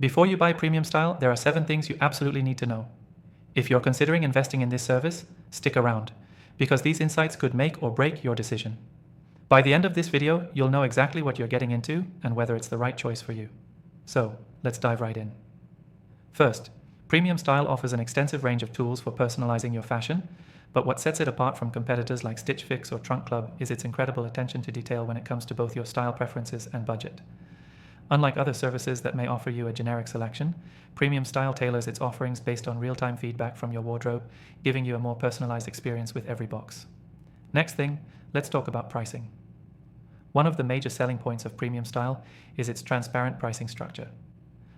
Before you buy PremiumStyle, there are 7 things you absolutely need to know. If you're considering investing in this service, stick around, because these insights could make or break your decision. By the end of this video, you'll know exactly what you're getting into and whether it's the right choice for you. So, let's dive right in. First, PremiumStyle offers an extensive range of tools for personalizing your fashion, but what sets it apart from competitors like Stitch Fix or Trunk Club is its incredible attention to detail when it comes to both your style preferences and budget. Unlike other services that may offer you a generic selection, PremiumStyle tailors its offerings based on real-time feedback from your wardrobe, giving you a more personalized experience with every box. Next thing, let's talk about pricing. One of the major selling points of PremiumStyle is its transparent pricing structure.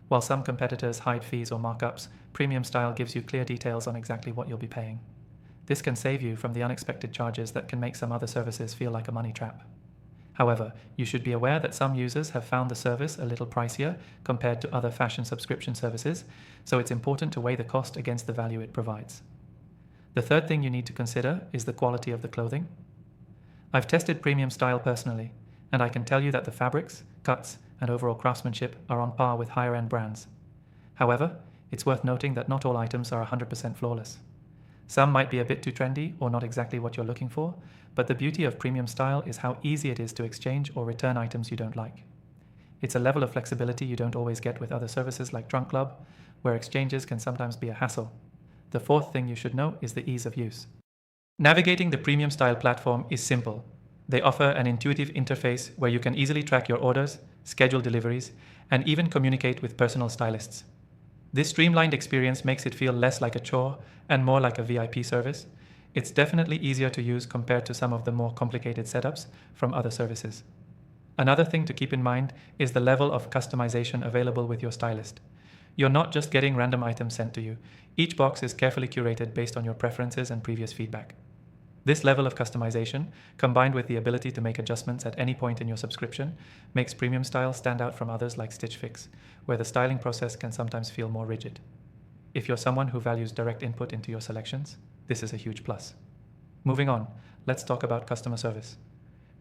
While some competitors hide fees or markups, PremiumStyle gives you clear details on exactly what you'll be paying. This can save you from the unexpected charges that can make some other services feel like a money trap. However, you should be aware that some users have found the service a little pricier compared to other fashion subscription services, so it's important to weigh the cost against the value it provides. The third thing you need to consider is the quality of the clothing. I've tested PremiumStyle personally, and I can tell you that the fabrics, cuts, and overall craftsmanship are on par with higher-end brands. However, it's worth noting that not all items are 100% flawless. Some might be a bit too trendy or not exactly what you're looking for, but the beauty of PremiumStyle is how easy it is to exchange or return items you don't like. It's a level of flexibility you don't always get with other services like Trunk Club, where exchanges can sometimes be a hassle. The fourth thing you should know is the ease of use. Navigating the PremiumStyle platform is simple. They offer an intuitive interface where you can easily track your orders, schedule deliveries, and even communicate with personal stylists. This streamlined experience makes it feel less like a chore and more like a VIP service. It's definitely easier to use compared to some of the more complicated setups from other services. Another thing to keep in mind is the level of customization available with your stylist. You're not just getting random items sent to you. Each box is carefully curated based on your preferences and previous feedback. This level of customization, combined with the ability to make adjustments at any point in your subscription, makes PremiumStyle stand out from others like Stitch Fix, where the styling process can sometimes feel more rigid. If you're someone who values direct input into your selections, this is a huge plus. Moving on, let's talk about customer service.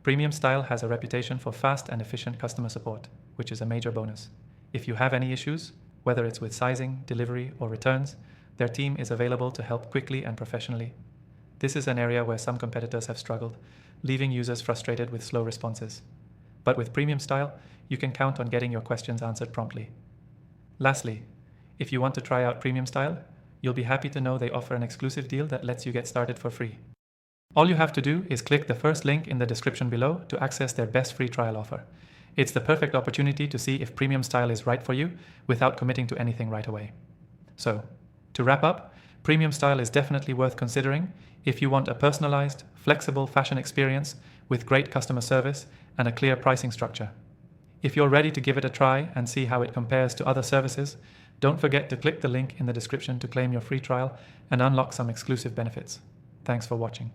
PremiumStyle has a reputation for fast and efficient customer support, which is a major bonus. If you have any issues, whether it's with sizing, delivery, or returns, their team is available to help quickly and professionally. This is an area where some competitors have struggled, leaving users frustrated with slow responses. But with PremiumStyle, you can count on getting your questions answered promptly. Lastly, if you want to try out PremiumStyle, you'll be happy to know they offer an exclusive deal that lets you get started for free. All you have to do is click the first link in the description below to access their best free trial offer. It's the perfect opportunity to see if PremiumStyle is right for you without committing to anything right away. So, to wrap up, PremiumStyle is definitely worth considering if you want a personalized, flexible fashion experience with great customer service and a clear pricing structure. If you're ready to give it a try and see how it compares to other services, don't forget to click the link in the description to claim your free trial and unlock some exclusive benefits. Thanks for watching.